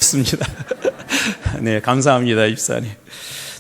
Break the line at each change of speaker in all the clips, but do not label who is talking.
습니다. 네, 감사합니다, 입사님.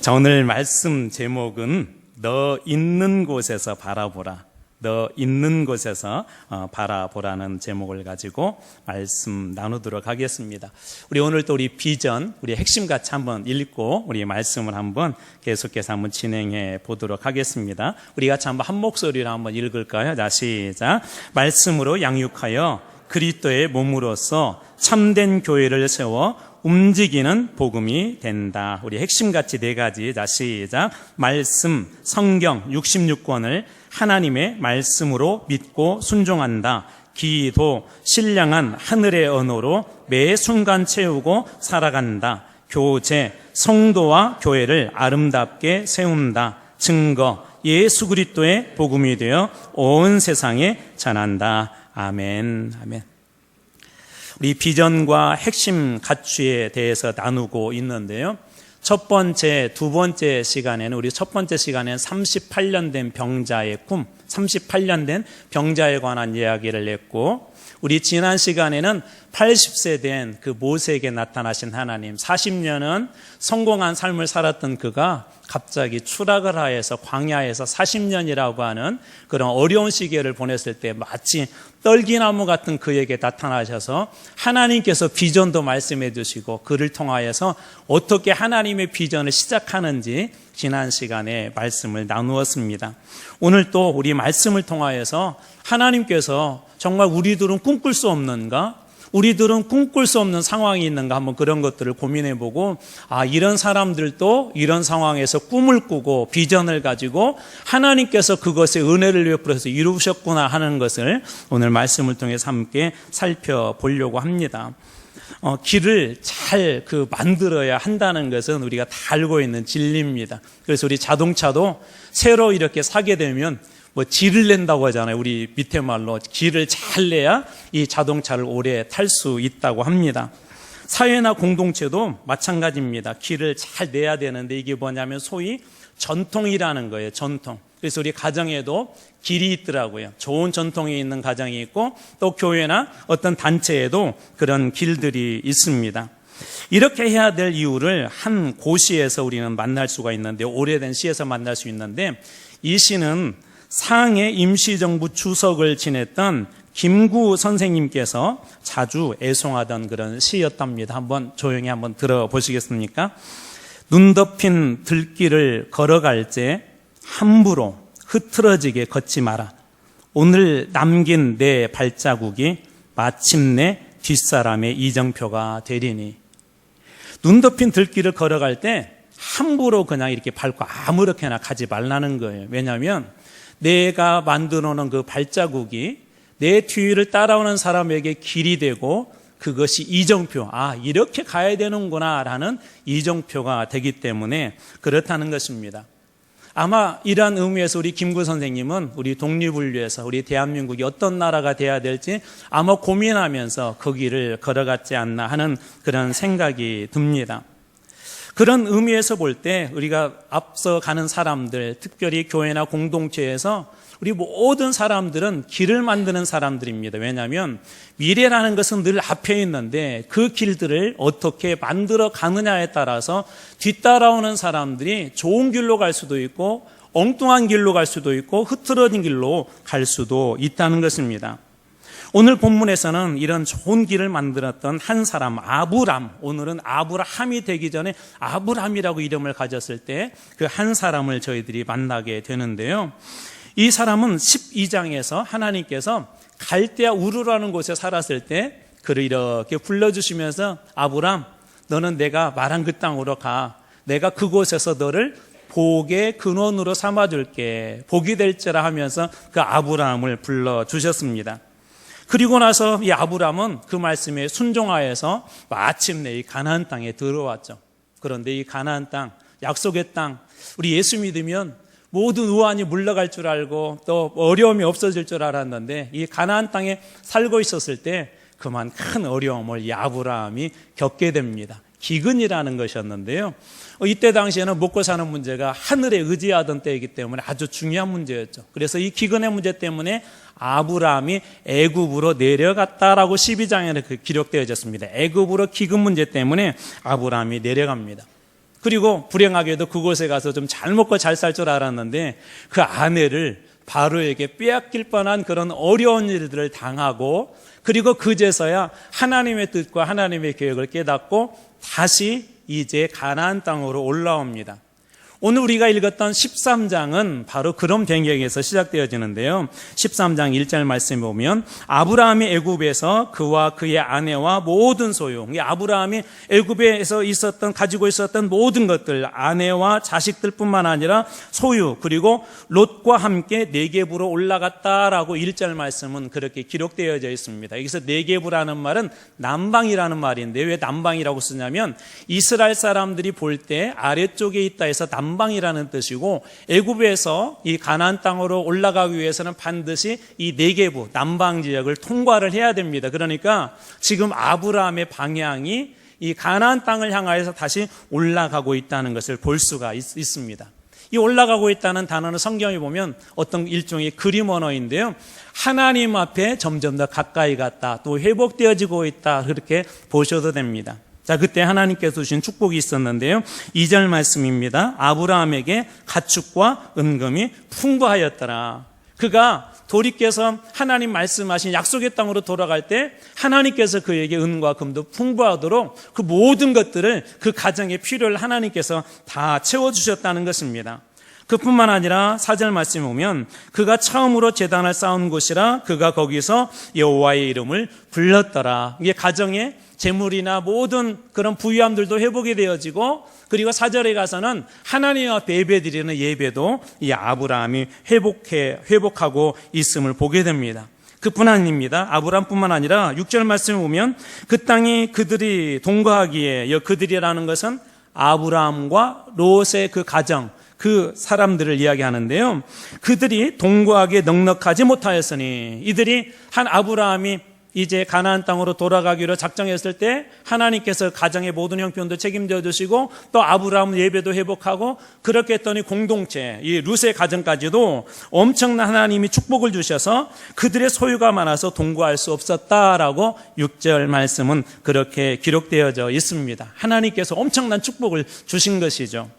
자, 오늘 말씀 제목은 너 있는 곳에서 바라보라. 너 있는 곳에서 바라보라는 제목을 가지고 말씀 나누도록 하겠습니다. 우리 오늘 또 우리 비전, 우리 핵심 같이 한번 읽고 우리 말씀을 한번 계속해서 한번 진행해 보도록 하겠습니다. 우리 같이 한번 한 목소리로 한번 읽을까요? 자, 시작. 말씀으로 양육하여 그리스도의 몸으로서 참된 교회를 세워 움직이는 복음이 된다. 우리 핵심같이 네 가지. 자, 시작. 말씀, 성경 66권을 하나님의 말씀으로 믿고 순종한다. 기도, 신령한 하늘의 언어로 매 순간 채우고 살아간다. 교제, 성도와 교회를 아름답게 세운다. 증거, 예수 그리스도의 복음이 되어 온 세상에 전한다. 아멘. 아멘. 우리 비전과 핵심 가치에 대해서 나누고 있는데요. 첫 번째, 두 번째 시간에는 우리 첫 번째 시간에는 38년 된 병자의 꿈, 38년 된 병자에 관한 이야기를 했고, 우리 지난 시간에는 80세 된 그 모세에게 나타나신 하나님, 40년은 성공한 삶을 살았던 그가 갑자기 추락을 하여서 광야에서 40년이라고 하는 그런 어려운 시기를 보냈을 때 마치 떨기나무 같은 그에게 나타나셔서 하나님께서 비전도 말씀해 주시고 그를 통하여서 어떻게 하나님의 비전을 시작하는지 지난 시간에 말씀을 나누었습니다. 오늘 또 우리 말씀을 통하여서 하나님께서 정말 우리들은 꿈꿀 수 없는가? 우리들은 꿈꿀 수 없는 상황이 있는가? 한번 그런 것들을 고민해보고, 이런 사람들도 이런 상황에서 꿈을 꾸고 비전을 가지고 하나님께서 그것의 은혜를 베풀어서 이루셨구나 하는 것을 오늘 말씀을 통해서 함께 살펴보려고 합니다. 길을 잘 만들어야 한다는 것은 우리가 다 알고 있는 진리입니다. 그래서 우리 자동차도 새로 이렇게 사게 되면 질을 낸다고 하잖아요. 우리 밑에 말로 길을 잘 내야 이 자동차를 오래 탈 수 있다고 합니다. 사회나 공동체도 마찬가지입니다. 길을 잘 내야 되는데 이게 뭐냐면 소위 전통이라는 거예요. 전통. 그래서 우리 가정에도 길이 있더라고요. 좋은 전통이 있는 가정이 있고 또 교회나 어떤 단체에도 그런 길들이 있습니다. 이렇게 해야 될 이유를 한 고시에서 우리는 만날 수가 있는데, 오래된 시에서 만날 수 있는데, 이 시는 상해 임시정부 주석을 지냈던 김구 선생님께서 자주 애송하던 그런 시였답니다. 한번 조용히 한번 들어보시겠습니까? 눈 덮인 들길을 걸어갈 때 함부로 흐트러지게 걷지 마라. 오늘 남긴 내 발자국이 마침내 뒷사람의 이정표가 되리니. 눈 덮인 들길을 걸어갈 때 함부로 그냥 이렇게 밟고 아무렇게나 가지 말라는 거예요. 왜냐하면 내가 만들어 놓은 그 발자국이 내 뒤를 따라오는 사람에게 길이 되고 그것이 이정표, 이렇게 가야 되는구나 라는 이정표가 되기 때문에 그렇다는 것입니다. 아마 이러한 의미에서 우리 김구 선생님은 우리 독립을 위해서 우리 대한민국이 어떤 나라가 돼야 될지 아마 고민하면서 그 길을 걸어갔지 않나 하는 그런 생각이 듭니다. 그런 의미에서 볼 때 우리가 앞서 가는 사람들, 특별히 교회나 공동체에서 우리 모든 사람들은 길을 만드는 사람들입니다. 왜냐하면 미래라는 것은 늘 앞에 있는데 그 길들을 어떻게 만들어 가느냐에 따라서 뒤따라오는 사람들이 좋은 길로 갈 수도 있고 엉뚱한 길로 갈 수도 있고 흐트러진 길로 갈 수도 있다는 것입니다. 오늘 본문에서는 이런 좋은 길을 만들었던 한 사람, 아브람, 오늘은 아브라함이 되기 전에 아브람이라고 이름을 가졌을 때 그 한 사람을 저희들이 만나게 되는데요. 이 사람은 12장에서 하나님께서 갈대아 우르라는 곳에 살았을 때 그를 이렇게 불러주시면서 아브람, 너는 내가 말한 그 땅으로 가. 내가 그곳에서 너를 복의 근원으로 삼아줄게. 복이 될지라 하면서 그 아브람을 불러주셨습니다. 그리고 나서 이 아브람은 그 말씀에 순종하여서 마침내 이 가나안 땅에 들어왔죠. 그런데 이 가나안 땅, 약속의 땅, 우리 예수 믿으면 모든 우환이 물러갈 줄 알고 또 어려움이 없어질 줄 알았는데 이 가나안 땅에 살고 있었을 때 그만 큰 어려움을 이 아브라함이 겪게 됩니다. 기근이라는 것이었는데요. 이때 당시에는 먹고 사는 문제가 하늘에 의지하던 때이기 때문에 아주 중요한 문제였죠. 그래서 이 기근의 문제 때문에 아브라함이 애굽으로 내려갔다라고 12장에 기록되어졌습니다. 애굽으로 기근 문제 때문에 아브라함이 내려갑니다. 그리고 불행하게도 그곳에 가서 좀 잘 먹고 잘 살 줄 알았는데 그 아내를 바로에게 빼앗길 뻔한 그런 어려운 일들을 당하고, 그리고 그제서야 하나님의 뜻과 하나님의 계획을 깨닫고 다시 이제 가나안 땅으로 올라옵니다. 오늘 우리가 읽었던 13장은 바로 그런 배경에서 시작되어지는데요. 13장 1절 말씀에 보면 아브라함이 애굽에서 그와 그의 아내와 모든 소유, 아브라함이 애굽에서 가지고 있었던 모든 것들, 아내와 자식들뿐만 아니라 소유, 그리고 롯과 함께 네겝으로 올라갔다라고 1절 말씀은 그렇게 기록되어져 있습니다. 여기서 네겝이라는 말은 남방이라는 말인데, 왜 남방이라고 쓰냐면 이스라엘 사람들이 볼 때 아래쪽에 있다 해서 남방이라는 뜻이고, 애굽에서 이 가나안 땅으로 올라가기 위해서는 반드시 이 네겝 남방 지역을 통과를 해야 됩니다. 그러니까 지금 아브라함의 방향이 이 가나안 땅을 향하여서 다시 올라가고 있다는 것을 볼 수가 있습니다. 이 올라가고 있다는 단어는 성경에 보면 어떤 일종의 그림 언어인데요, 하나님 앞에 점점 더 가까이 갔다, 또 회복되어지고 있다, 그렇게 보셔도 됩니다. 자, 그때 하나님께서 주신 축복이 있었는데요. 2절 말씀입니다. 아브라함에게 가축과 은금이 풍부하였더라. 그가 돌이켜서 하나님 말씀하신 약속의 땅으로 돌아갈 때 하나님께서 그에게 은과 금도 풍부하도록 그 모든 것들을, 그 가정의 필요를 하나님께서 다 채워주셨다는 것입니다. 그뿐만 아니라 4절 말씀에 보면 그가 처음으로 제단을 쌓은 곳이라 그가 거기서 여호와의 이름을 불렀더라. 이게 가정의 재물이나 모든 그런 부유함들도 회복이 되어지고, 그리고 4절에 가서는 하나님 앞에 예배드리는 예배도 이 아브라함이 회복하고 있음을 보게 됩니다. 그뿐 아닙니다. 아브라함뿐만 아니라 6절 말씀에 보면 그 땅이 그들이 동거하기에, 그들이라는 것은 아브라함과 롯의 그 가정, 그 사람들을 이야기하는데요. 그들이 동거하기에 넉넉하지 못하였으니, 이들이 한 아브라함이 이제 가나안 땅으로 돌아가기로 작정했을 때 하나님께서 가정의 모든 형편도 책임져 주시고, 또 아브라함 예배도 회복하고, 그렇게 했더니 공동체, 이 룻의 가정까지도 엄청난 하나님이 축복을 주셔서 그들의 소유가 많아서 동거할 수 없었다라고 6절 말씀은 그렇게 기록되어져 있습니다. 하나님께서 엄청난 축복을 주신 것이죠.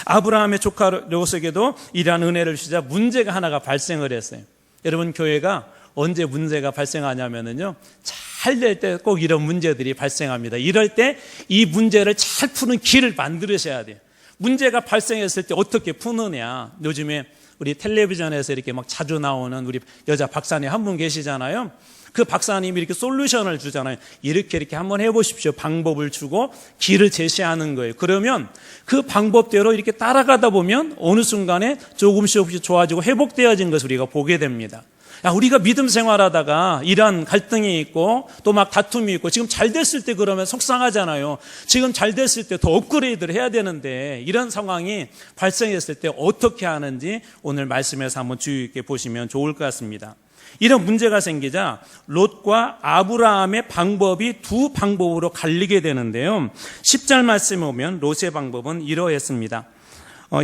아브라함의 조카 롯에게도 이러한 은혜를 주시자 문제가 하나가 발생을 했어요. 여러분, 교회가 언제 문제가 발생하냐면요, 잘 될 때 꼭 이런 문제들이 발생합니다. 이럴 때 이 문제를 잘 푸는 길을 만들으셔야 돼요. 문제가 발생했을 때 어떻게 푸느냐. 요즘에 우리 텔레비전에서 이렇게 막 자주 나오는 우리 여자 박사님 한 분 계시잖아요. 그 박사님이 이렇게 솔루션을 주잖아요. 이렇게 한번 해보십시오. 방법을 주고 길을 제시하는 거예요. 그러면 그 방법대로 이렇게 따라가다 보면 어느 순간에 조금씩 좋아지고 회복되어진 것을 우리가 보게 됩니다. 우리가 믿음 생활하다가 이런 갈등이 있고 또 막 다툼이 있고, 지금 잘 됐을 때 그러면 속상하잖아요. 지금 잘 됐을 때 더 업그레이드를 해야 되는데, 이런 상황이 발생했을 때 어떻게 하는지 오늘 말씀에서 한번 주의 있게 보시면 좋을 것 같습니다. 이런 문제가 생기자 롯과 아브라함의 방법이 두 방법으로 갈리게 되는데요. 10절 말씀에 보면 롯의 방법은 이러했습니다.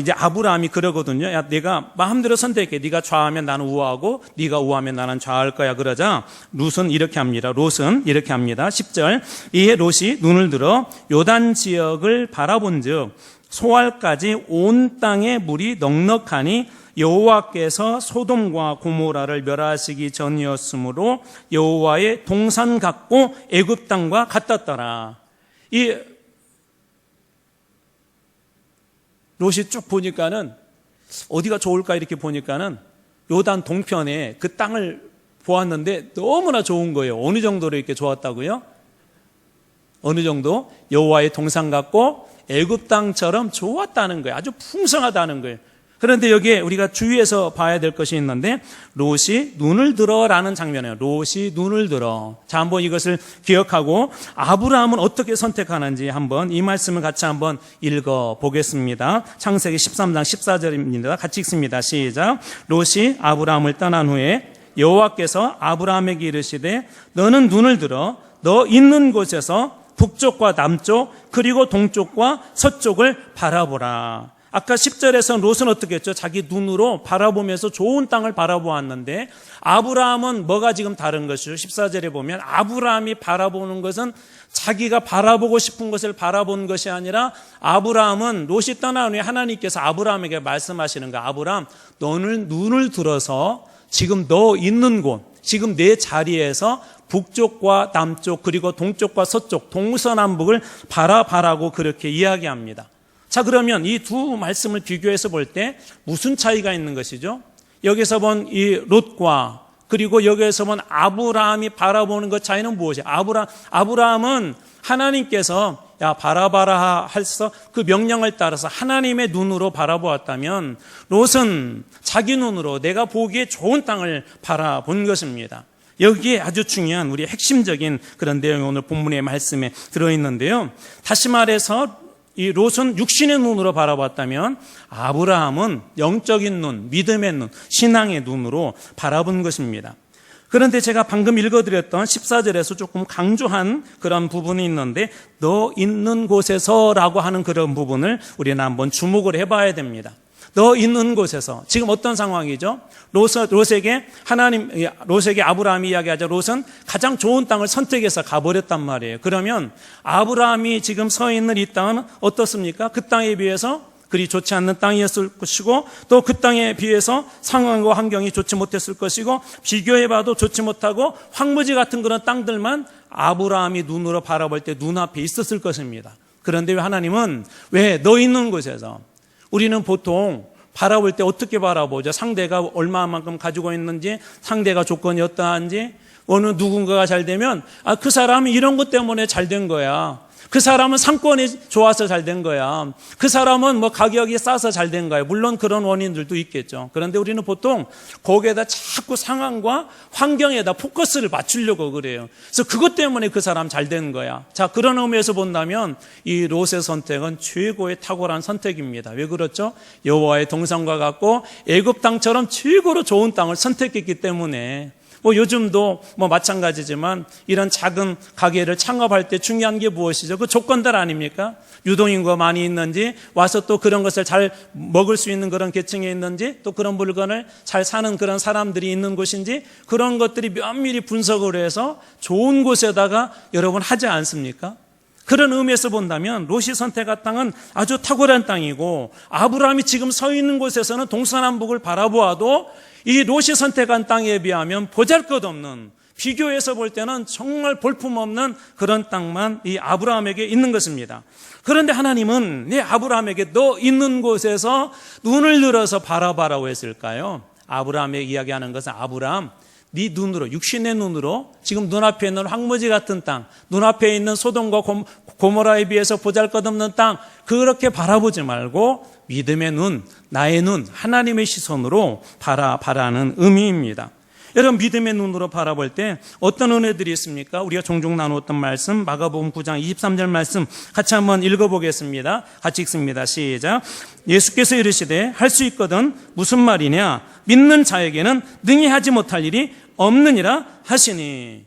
이제 아브라함이 그러거든요. 야, 내가 마음대로 선택해. 네가 좌하면 나는 우하고 네가 우하면 나는 좌할 거야. 그러자 롯은 이렇게 합니다. 10절. 이에 롯이 눈을 들어 요단 지역을 바라본즉 소알까지 온 땅에 물이 넉넉하니 여호와께서 소돔과 고모라를 멸하시기 전이었으므로 여호와의 동산 같고 애굽 땅과 같았더라. 이 롯이 쭉 보니까는 어디가 좋을까 이렇게 보니까는 요단 동편에 그 땅을 보았는데 너무나 좋은 거예요. 어느 정도로 이렇게 좋았다고요? 어느 정도? 여호와의 동산 같고 애굽 땅처럼 좋았다는 거예요. 아주 풍성하다는 거예요. 그런데 여기에 우리가 주의해서 봐야 될 것이 있는데, 롯이 눈을 들어라는 장면이에요. 롯이 눈을 들어. 자, 한번 이것을 기억하고 아브라함은 어떻게 선택하는지 한번 이 말씀을 같이 한번 읽어보겠습니다. 창세기 13장 14절입니다. 같이 읽습니다. 시작. 롯이 아브라함을 떠난 후에 여호와께서 아브라함에게 이르시되 너는 눈을 들어 너 있는 곳에서 북쪽과 남쪽 그리고 동쪽과 서쪽을 바라보라. 아까 10절에서 롯은 어떻게 했죠? 자기 눈으로 바라보면서 좋은 땅을 바라보았는데 아브라함은 뭐가 지금 다른 것이죠? 14절에 보면 아브라함이 바라보는 것은 자기가 바라보고 싶은 것을 바라본 것이 아니라 아브라함은 롯이 떠난 후에 하나님께서 아브라함에게 말씀하시는 거야. 아브라함, 너는 눈을 들어서 지금 너 있는 곳, 지금 내 자리에서 북쪽과 남쪽 그리고 동쪽과 서쪽, 동서남북을 바라봐라고 그렇게 이야기합니다. 자, 그러면 이 두 말씀을 비교해서 볼 때 무슨 차이가 있는 것이죠? 여기서 본 이 롯과 그리고 여기에서 본 아브라함이 바라보는 것 차이는 무엇이에요? 아브라함은 하나님께서 야 바라봐라 해서 그 명령을 따라서 하나님의 눈으로 바라보았다면 롯은 자기 눈으로 내가 보기에 좋은 땅을 바라본 것입니다. 여기에 아주 중요한 우리 핵심적인 그런 내용이 오늘 본문의 말씀에 들어있는데요. 다시 말해서 이 롯은 육신의 눈으로 바라봤다면 아브라함은 영적인 눈, 믿음의 눈, 신앙의 눈으로 바라본 것입니다. 그런데 제가 방금 읽어드렸던 14절에서 조금 강조한 그런 부분이 있는데 너 있는 곳에서라고 하는 그런 부분을 우리는 한번 주목을 해봐야 됩니다. 너 있는 곳에서 지금 어떤 상황이죠? 롯에게 아브라함이 이야기하자 롯은 가장 좋은 땅을 선택해서 가버렸단 말이에요. 그러면 아브라함이 지금 서 있는 이 땅은 어떻습니까? 그 땅에 비해서 그리 좋지 않는 땅이었을 것이고 또 그 땅에 비해서 상황과 환경이 좋지 못했을 것이고 비교해봐도 좋지 못하고 황무지 같은 그런 땅들만 아브라함이 눈으로 바라볼 때 눈앞에 있었을 것입니다. 그런데 하나님은 왜 너 있는 곳에서 우리는 보통 바라볼 때 어떻게 바라보죠? 상대가 얼마만큼 가지고 있는지, 상대가 조건이 어떠한지, 어느 누군가가 잘 되면 그 사람이 이런 것 때문에 잘 된 거야. 그 사람은 상권이 좋아서 잘 된 거야. 그 사람은 뭐 가격이 싸서 잘 된 거야. 물론 그런 원인들도 있겠죠. 그런데 우리는 보통 거기에다 자꾸 상황과 환경에다 포커스를 맞추려고 그래요. 그래서 그것 때문에 그 사람 잘 된 거야. 자, 그런 의미에서 본다면 이 롯의 선택은 최고의 탁월한 선택입니다. 왜 그렇죠? 여호와의 동산과 같고 애굽 땅처럼 최고로 좋은 땅을 선택했기 때문에 요즘도 마찬가지지만 이런 작은 가게를 창업할 때 중요한 게 무엇이죠? 그 조건들 아닙니까? 유동인구가 많이 있는지, 와서 또 그런 것을 잘 먹을 수 있는 그런 계층에 있는지, 또 그런 물건을 잘 사는 그런 사람들이 있는 곳인지, 그런 것들이 면밀히 분석을 해서 좋은 곳에다가 여러분 하지 않습니까? 그런 의미에서 본다면 롯이 선택한 땅은 아주 탁월한 땅이고 아브라함이 지금 서 있는 곳에서는 동서남북을 바라보아도 이 롯이 선택한 땅에 비하면 보잘것없는, 비교해서 볼 때는 정말 볼품없는 그런 땅만 이 아브라함에게 있는 것입니다. 그런데 하나님은 아브라함에게 너 있는 곳에서 눈을 들어서 바라봐라고 했을까요? 아브라함에게 이야기하는 것은 아브라함, 네 눈으로, 육신의 눈으로 지금 눈앞에 있는 황무지 같은 땅, 눈앞에 있는 소돔과 고모라에 비해서 보잘것없는 땅, 그렇게 바라보지 말고 믿음의 눈, 나의 눈, 하나님의 시선으로 바라는 의미입니다. 여러분, 믿음의 눈으로 바라볼 때 어떤 은혜들이 있습니까? 우리가 종종 나누었던 말씀, 마가복음 9장 23절 말씀 같이 한번 읽어보겠습니다. 같이 읽습니다. 시작. 예수께서 이르시되 할 수 있거든 무슨 말이냐? 믿는 자에게는 능히 하지 못할 일이 없느니라 하시니.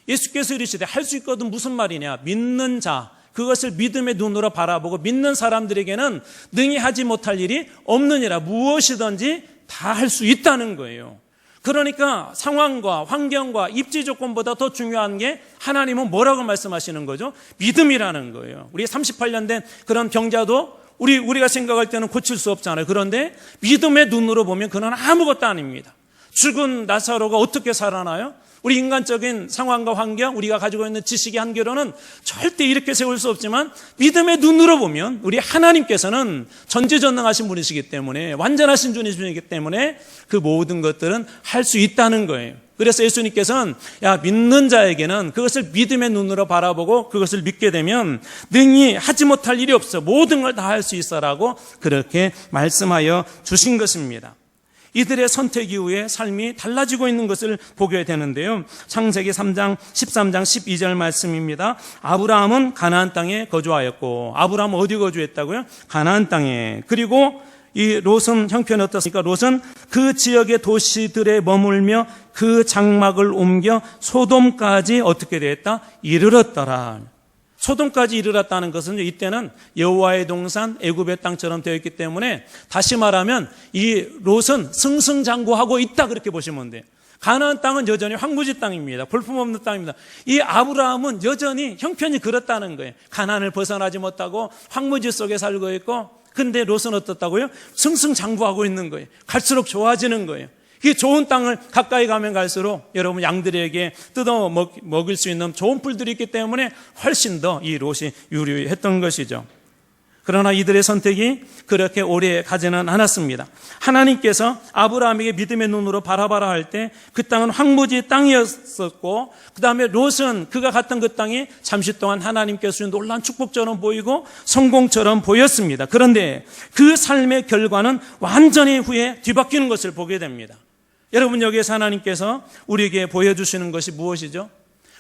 예수께서 이르시되 할 수 있거든 무슨 말이냐? 믿는 자, 그것을 믿음의 눈으로 바라보고 믿는 사람들에게는 능히 하지 못할 일이 없느니라. 무엇이든지 다 할 수 있다는 거예요. 그러니까 상황과 환경과 입지 조건보다 더 중요한 게 하나님은 뭐라고 말씀하시는 거죠? 믿음이라는 거예요. 우리 38년 된 그런 병자도 우리가 생각할 때는 고칠 수 없잖아요. 그런데 믿음의 눈으로 보면 그는 아무것도 아닙니다. 죽은 나사로가 어떻게 살아나요? 우리 인간적인 상황과 환경, 우리가 가지고 있는 지식의 한계로는 절대 이렇게 세울 수 없지만 믿음의 눈으로 보면 우리 하나님께서는 전지전능하신 분이시기 때문에, 완전하신 분이시기 때문에 그 모든 것들은 할 수 있다는 거예요. 그래서 예수님께서는 믿는 자에게는 그것을 믿음의 눈으로 바라보고 그것을 믿게 되면 능히 하지 못할 일이 없어, 모든 걸 다 할 수 있어라고 그렇게 말씀하여 주신 것입니다. 이들의 선택 이후에 삶이 달라지고 있는 것을 보게 되는데요. 창세기 3장 13장 12절 말씀입니다. 아브라함은 가나안 땅에 거주하였고, 아브라함은 어디 거주했다고요? 가나안 땅에. 그리고 이 롯은 형편이 어떻습니까? 롯은 그 지역의 도시들에 머물며 그 장막을 옮겨 소돔까지 어떻게 되었다? 이르렀더라. 소돔까지 이르렀다는 것은 이때는 여호와의 동산 애굽의 땅처럼 되어 있기 때문에 다시 말하면 이 롯은 승승장구하고 있다 그렇게 보시면 돼요. 가나안 땅은 여전히 황무지 땅입니다. 볼품없는 땅입니다. 이 아브라함은 여전히 형편이 그렇다는 거예요. 가나안을 벗어나지 못하고 황무지 속에 살고 있고, 근데 롯은 어떻다고요? 승승장구하고 있는 거예요. 갈수록 좋아지는 거예요. 이 좋은 땅을 가까이 가면 갈수록 여러분 양들에게 뜯어 먹을 수 있는 좋은 풀들이 있기 때문에 훨씬 더 이 롯이 유리했던 것이죠. 그러나 이들의 선택이 그렇게 오래 가지는 않았습니다. 하나님께서 아브라함에게 믿음의 눈으로 바라봐라 할 때 그 땅은 황무지 땅이었었고, 그 다음에 롯은 그가 갔던 그 땅이 잠시 동안 하나님께서 주신 놀라운 축복처럼 보이고 성공처럼 보였습니다. 그런데 그 삶의 결과는 완전히 후에 뒤바뀌는 것을 보게 됩니다. 여러분, 여기에서 하나님께서 우리에게 보여주시는 것이 무엇이죠?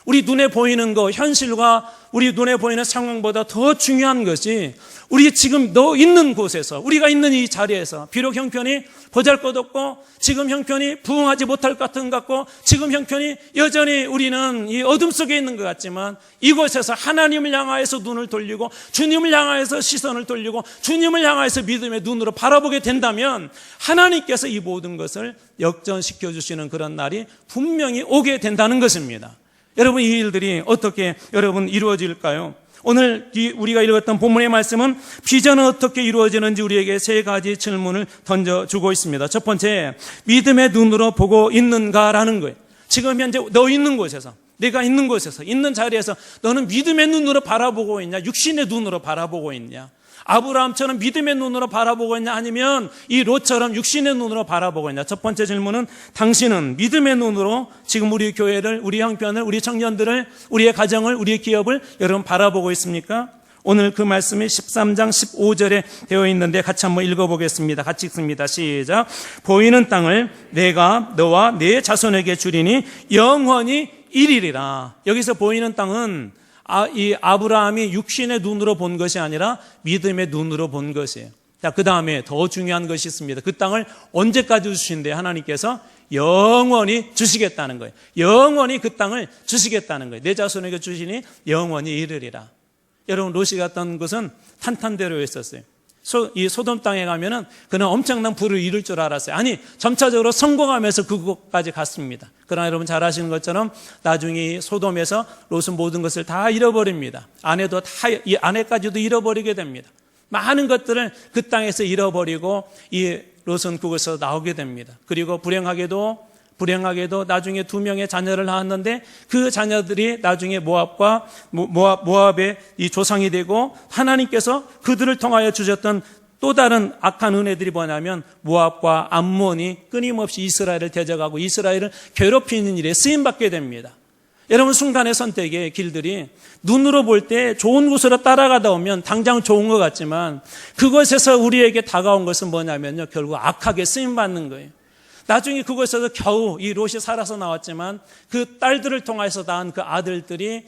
우리 눈에 보이는 것, 현실과 우리 눈에 보이는 상황보다 더 중요한 것이 우리 지금 너 있는 곳에서, 우리가 있는 이 자리에서 비록 형편이 보잘것없고 지금 형편이 부응하지 못할 것 같고 지금 형편이 여전히 우리는 이 어둠 속에 있는 것 같지만 이곳에서 하나님을 향하여서 눈을 돌리고 주님을 향하여서 시선을 돌리고 주님을 향하여서 믿음의 눈으로 바라보게 된다면 하나님께서 이 모든 것을 역전시켜 주시는 그런 날이 분명히 오게 된다는 것입니다. 여러분, 이 일들이 어떻게 여러분 이루어질까요? 오늘 우리가 읽었던 본문의 말씀은 비전은 어떻게 이루어지는지 우리에게 세 가지 질문을 던져주고 있습니다. 첫 번째, 믿음의 눈으로 보고 있는가라는 거예요. 지금 현재 너 있는 곳에서, 내가 있는 곳에서, 있는 자리에서 너는 믿음의 눈으로 바라보고 있냐? 육신의 눈으로 바라보고 있냐? 아브라함처럼 믿음의 눈으로 바라보고 있냐? 아니면 이 롯처럼 육신의 눈으로 바라보고 있냐? 첫 번째 질문은 당신은 믿음의 눈으로 지금 우리 교회를, 우리 형편을, 우리 청년들을, 우리의 가정을, 우리의 기업을 여러분 바라보고 있습니까? 오늘 그 말씀이 13장 15절에 되어 있는데 같이 한번 읽어보겠습니다. 같이 읽습니다. 시작. 보이는 땅을 내가 너와 네 자손에게 주리니 영원히 이리리라. 여기서 보이는 땅은 이 아브라함이 육신의 눈으로 본 것이 아니라 믿음의 눈으로 본 것이에요. 자, 그 다음에 더 중요한 것이 있습니다. 그 땅을 언제까지 주신대요? 하나님께서 영원히 주시겠다는 거예요. 영원히 그 땅을 주시겠다는 거예요. 내 자손에게 주시니 영원히 이르리라. 여러분, 롯이 갔던 곳은 탄탄대로였었어요. 이 소돔 땅에 가면은 그는 엄청난 부를 이룰 줄 알았어요. 아니, 점차적으로 성공하면서 그곳까지 갔습니다. 그러나 여러분 잘 아시는 것처럼 나중에 소돔에서 롯은 모든 것을 다 잃어버립니다. 아내까지도 잃어버리게 됩니다. 많은 것들을 그 땅에서 잃어버리고 이 롯은 그곳에서 나오게 됩니다. 그리고 불행하게도 나중에 2명의 자녀를 낳았는데 그 자녀들이 나중에 모압의 이 조상이 되고 하나님께서 그들을 통하여 주셨던 또 다른 악한 은혜들이 뭐냐면 모압과 암몬이 끊임없이 이스라엘을 대적하고 이스라엘을 괴롭히는 일에 쓰임받게 됩니다. 여러분, 순간의 선택의 길들이 눈으로 볼 때 좋은 곳으로 따라가다 오면 당장 좋은 것 같지만 그것에서 우리에게 다가온 것은 뭐냐면요, 결국 악하게 쓰임받는 거예요. 나중에 그곳에서 겨우 이 롯이 살아서 나왔지만 그 딸들을 통해서 낳은 그 아들들의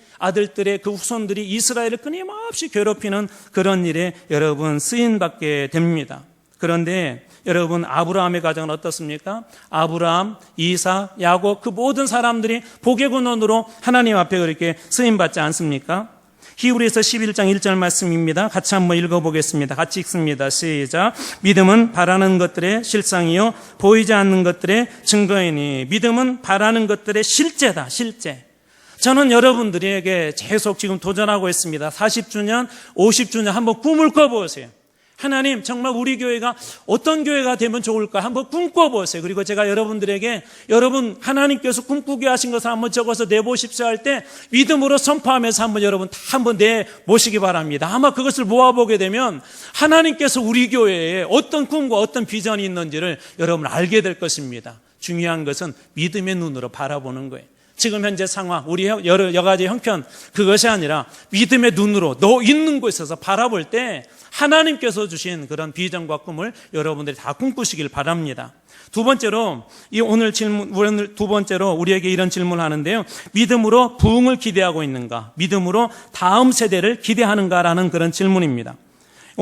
그 후손들이 이스라엘을 끊임없이 괴롭히는 그런 일에 여러분 쓰임받게 됩니다. 그런데 여러분, 아브라함의 가정은 어떻습니까? 아브라함, 이삭, 야곱 그 모든 사람들이 복의 근원으로 하나님 앞에 그렇게 쓰임받지 않습니까? 히브리서 11장 1절 말씀입니다. 같이 한번 읽어보겠습니다. 같이 읽습니다. 시작. 믿음은 바라는 것들의 실상이요 보이지 않는 것들의 증거이니. 믿음은 바라는 것들의 실제다. 실제. 저는 여러분들에게 계속 지금 도전하고 있습니다. 40주년, 50주년 한번 꿈을 꿔보세요. 하나님, 정말 우리 교회가 어떤 교회가 되면 좋을까 한번 꿈꿔보세요. 그리고 제가 여러분들에게 여러분 하나님께서 꿈꾸게 하신 것을 한번 적어서 내보십시오 할 때 믿음으로 선포하면서 한번 여러분 다 한번 내보시기 바랍니다. 아마 그것을 모아보게 되면 하나님께서 우리 교회에 어떤 꿈과 어떤 비전이 있는지를 여러분 알게 될 것입니다. 중요한 것은 믿음의 눈으로 바라보는 거예요. 지금 현재 상황, 우리 여러 가지 형편, 그것이 아니라 믿음의 눈으로 너 있는 곳에서 바라볼 때 하나님께서 주신 그런 비전과 꿈을 여러분들이 다 꿈꾸시길 바랍니다. 두 번째로, 오늘 두 번째로 우리에게 이런 질문을 하는데요. 믿음으로 부흥을 기대하고 있는가? 믿음으로 다음 세대를 기대하는가라는 그런 질문입니다.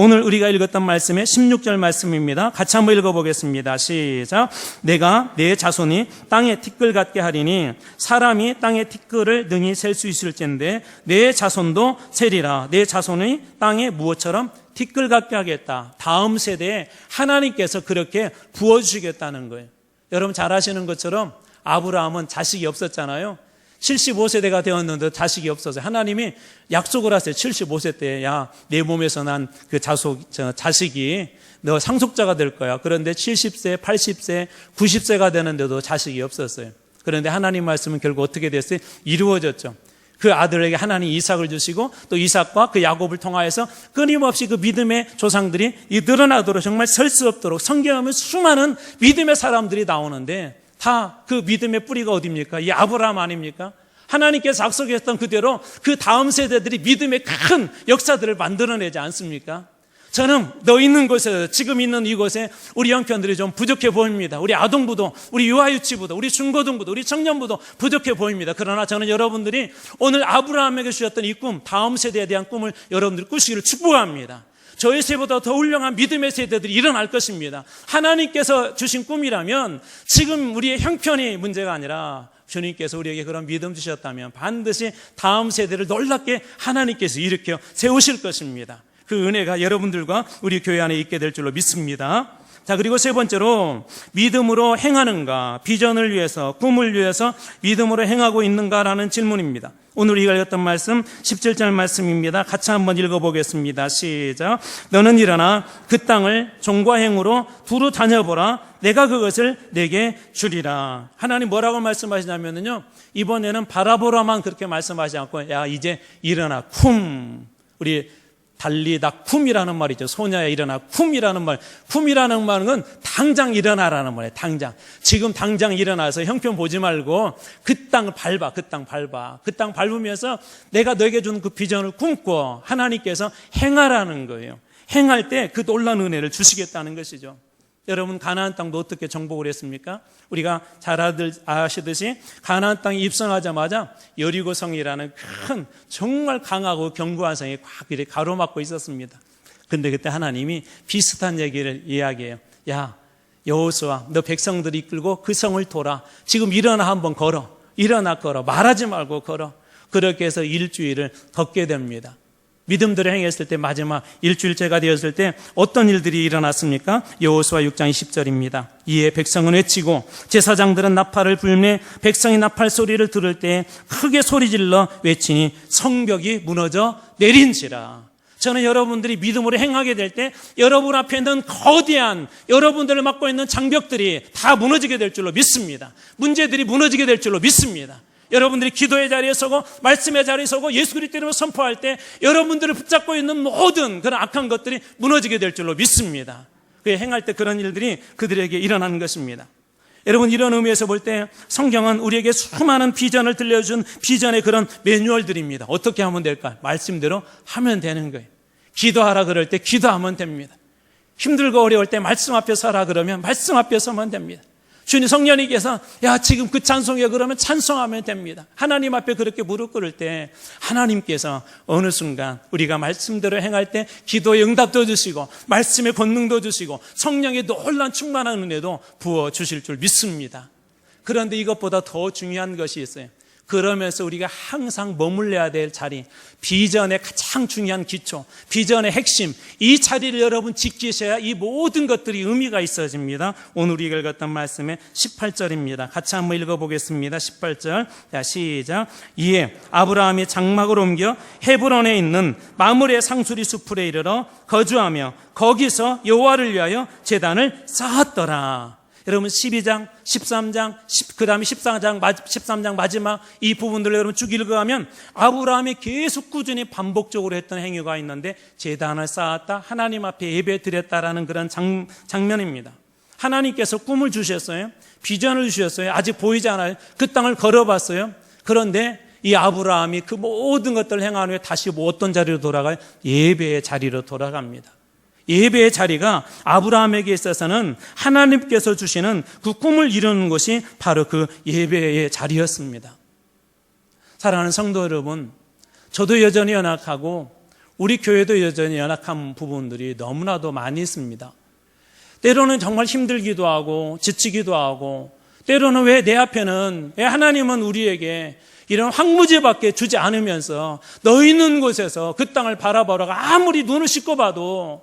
오늘 우리가 읽었던 말씀의 16절 말씀입니다. 같이 한번 읽어보겠습니다. 시작. 내가 내 자손이 땅에 티끌 같게 하리니 사람이 땅에 티끌을 능히 셀 수 있을진데 내 자손도 세리라. 내 자손이 땅에 무엇처럼 티끌 같게 하겠다. 다음 세대에 하나님께서 그렇게 부어주시겠다는 거예요. 여러분 잘 아시는 것처럼 아브라함은 자식이 없었잖아요. 75세대가 되었는데 자식이 없어서 하나님이 약속을 하세요. 75세 때, 야, 내 몸에서 난 그 자식이 너 상속자가 될 거야. 그런데 70세, 80세, 90세가 되는데도 자식이 없었어요. 그런데 하나님 말씀은 결국 어떻게 됐어요? 이루어졌죠. 그 아들에게 하나님 이삭을 주시고 또 이삭과 그 야곱을 통하여서 끊임없이 그 믿음의 조상들이 늘어나도록 정말 설 수 없도록 성경하면 수많은 믿음의 사람들이 나오는데 다 그 믿음의 뿌리가 어디입니까? 이 아브라함 아닙니까? 하나님께서 약속했던 그대로 그 다음 세대들이 믿음의 큰 역사들을 만들어내지 않습니까? 저는 너 있는 곳에, 지금 있는 이곳에 우리 형편들이 좀 부족해 보입니다. 우리 아동부도, 우리 유아유치부도, 우리 중고등부도, 우리 청년부도 부족해 보입니다. 그러나 저는 여러분들이 오늘 아브라함에게 주셨던 이 꿈, 다음 세대에 대한 꿈을 여러분들이 꾸시기를 축복합니다. 저희 세보다 더 훌륭한 믿음의 세대들이 일어날 것입니다. 하나님께서 주신 꿈이라면 지금 우리의 형편이 문제가 아니라 주님께서 우리에게 그런 믿음 주셨다면 반드시 다음 세대를 놀랍게 하나님께서 일으켜 세우실 것입니다. 그 은혜가 여러분들과 우리 교회 안에 있게 될 줄로 믿습니다. 자, 그리고 세 번째로 믿음으로 행하는가, 비전을 위해서, 꿈을 위해서 믿음으로 행하고 있는가라는 질문입니다. 오늘 우리가 읽었던 말씀 17절 말씀입니다. 같이 한번 읽어보겠습니다. 시작. 너는 일어나 그 땅을 종과 행으로 두루 다녀보라. 내가 그것을 내게 주리라. 하나님 뭐라고 말씀하시냐면요, 이번에는 바라보라만 그렇게 말씀하시지 않고, 야, 이제 일어나 쿰. 우리 달리다 쿰이라는 말이죠. 소녀야 일어나 쿰이라는 말. 쿰이라는 말은 당장 일어나라는 말이에요. 당장. 지금 당장 일어나서 형편 보지 말고 그 땅을 밟아. 그 땅 밟아. 그 땅 밟으면서 내가 너에게 준 그 비전을 꿈꿔. 하나님께서 행하라는 거예요. 행할 때 그 놀라운 은혜를 주시겠다는 것이죠. 여러분 가나안 땅도 어떻게 정복을 했습니까? 우리가 잘 아시듯이 가나안 땅에 입성하자마자 여리고성이라는 큰 정말 강하고 견고한 성이 꽉 이렇게 가로막고 있었습니다. 근데 그때 하나님이 비슷한 얘기를 이야기해요. 야, 여호수아, 너 백성들이 이끌고 그 성을 돌아. 지금 일어나 한번 걸어. 일어나 걸어. 말하지 말고 걸어. 그렇게 해서 일주일을 걷게 됩니다. 믿음대로 행했을 때 마지막 일주일째가 되었을 때 어떤 일들이 일어났습니까? 여호수아 6장 20절입니다. 이에 백성은 외치고 제사장들은 나팔을 불매 백성이 나팔 소리를 들을 때 크게 소리질러 외치니 성벽이 무너져 내린지라. 저는 여러분들이 믿음으로 행하게 될 때 여러분 앞에 있는 거대한 여러분들을 맡고 있는 장벽들이 다 무너지게 될 줄로 믿습니다. 문제들이 무너지게 될 줄로 믿습니다. 여러분들이 기도의 자리에 서고 말씀의 자리에 서고 예수 그리스도 이름으로 선포할 때 여러분들을 붙잡고 있는 모든 그런 악한 것들이 무너지게 될 줄로 믿습니다. 그에 행할 때 그런 일들이 그들에게 일어나는 것입니다. 여러분 이런 의미에서 볼 때 성경은 우리에게 수많은 비전을 들려준 비전의 그런 매뉴얼들입니다. 어떻게 하면 될까? 말씀대로 하면 되는 거예요. 기도하라 그럴 때 기도하면 됩니다. 힘들고 어려울 때 말씀 앞에 서라 그러면 말씀 앞에 서면 됩니다. 주님 성령님께서 야 지금 그 찬송이야 그러면 찬송하면 됩니다. 하나님 앞에 그렇게 무릎 꿇을 때 하나님께서 어느 순간 우리가 말씀대로 행할 때 기도의 응답도 주시고 말씀의 권능도 주시고 성령의 놀라운 충만한 은혜도 부어주실 줄 믿습니다. 그런데 이것보다 더 중요한 것이 있어요. 그러면서 우리가 항상 머물러야 될 자리, 비전의 가장 중요한 기초, 비전의 핵심, 이 자리를 여러분 지키셔야 이 모든 것들이 의미가 있어집니다. 오늘 우리가 읽었던 말씀의 18절입니다. 같이 한번 읽어보겠습니다. 18절. 자, 시작. 이에 아브라함이 장막을 옮겨 헤브론에 있는 마므레 상수리 숲에 이르러 거주하며 거기서 여호와를 위하여 제단을 쌓았더라. 여러분 12장, 13장, 그 다음에 13장 마지막 이 부분들을 여러분 쭉 읽어가면 아브라함이 계속 꾸준히 반복적으로 했던 행위가 있는데 제단을 쌓았다, 하나님 앞에 예배 드렸다라는 그런 장면입니다. 하나님께서 꿈을 주셨어요. 비전을 주셨어요. 아직 보이지 않아요. 그 땅을 걸어봤어요. 그런데 이 아브라함이 그 모든 것들을 행한 후에 다시 어떤 자리로 돌아가요? 예배의 자리로 돌아갑니다. 예배의 자리가 아브라함에게 있어서는 하나님께서 주시는 그 꿈을 이루는 것이 바로 그 예배의 자리였습니다. 사랑하는 성도 여러분, 저도 여전히 연약하고 우리 교회도 여전히 연약한 부분들이 너무나도 많이 있습니다. 때로는 정말 힘들기도 하고 지치기도 하고, 때로는 왜 내 앞에는, 왜 하나님은 우리에게 이런 황무지밖에 주지 않으면서 너 있는 곳에서 그 땅을 바라보라가 아무리 눈을 씻고 봐도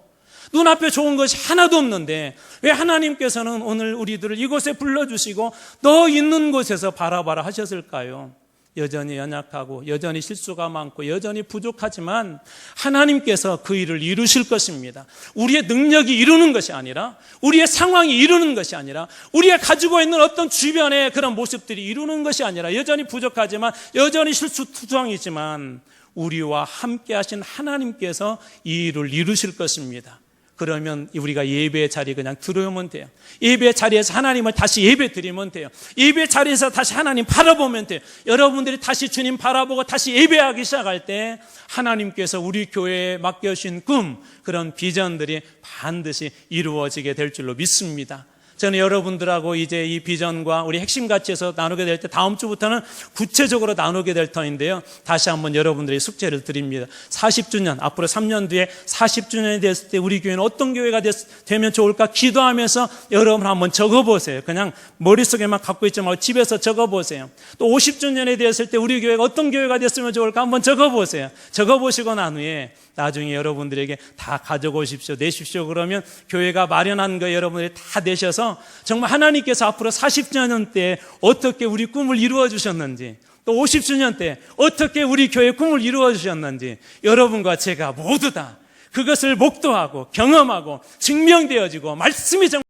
눈앞에 좋은 것이 하나도 없는데 왜 하나님께서는 오늘 우리들을 이곳에 불러주시고 너 있는 곳에서 바라봐라 하셨을까요? 여전히 연약하고 여전히 실수가 많고 여전히 부족하지만 하나님께서 그 일을 이루실 것입니다. 우리의 능력이 이루는 것이 아니라, 우리의 상황이 이루는 것이 아니라, 우리가 가지고 있는 어떤 주변의 그런 모습들이 이루는 것이 아니라, 여전히 부족하지만 여전히 실수투성이지만 우리와 함께 하신 하나님께서 이 일을 이루실 것입니다. 그러면 우리가 예배의 자리에 그냥 들어오면 돼요. 예배의 자리에서 하나님을 다시 예배 드리면 돼요. 예배의 자리에서 다시 하나님 바라보면 돼요. 여러분들이 다시 주님 바라보고 다시 예배하기 시작할 때 하나님께서 우리 교회에 맡겨주신 꿈, 그런 비전들이 반드시 이루어지게 될 줄로 믿습니다. 저는 여러분들하고 이제 이 비전과 우리 핵심 가치에서 나누게 될 때 다음 주부터는 구체적으로 나누게 될 터인데요. 다시 한번 여러분들의 숙제를 드립니다. 40주년, 앞으로 3년 뒤에 40주년이 됐을 때 우리 교회는 어떤 교회가 되면 좋을까 기도하면서 여러분 한번 적어보세요. 그냥 머릿속에만 갖고 있지 말고 집에서 적어보세요. 또 50주년이 됐을 때 우리 교회가 어떤 교회가 됐으면 좋을까 한번 적어보세요. 적어보시고 난 후에 나중에 여러분들에게 다 가져오십시오, 내십시오. 그러면 교회가 마련한 거 여러분들이 다 내셔서 정말 하나님께서 앞으로 40주년 때 어떻게 우리 꿈을 이루어 주셨는지, 또 50주년 때 어떻게 우리 교회의 꿈을 이루어 주셨는지 여러분과 제가 모두 다 그것을 목도하고 경험하고 증명되어지고 말씀이 정말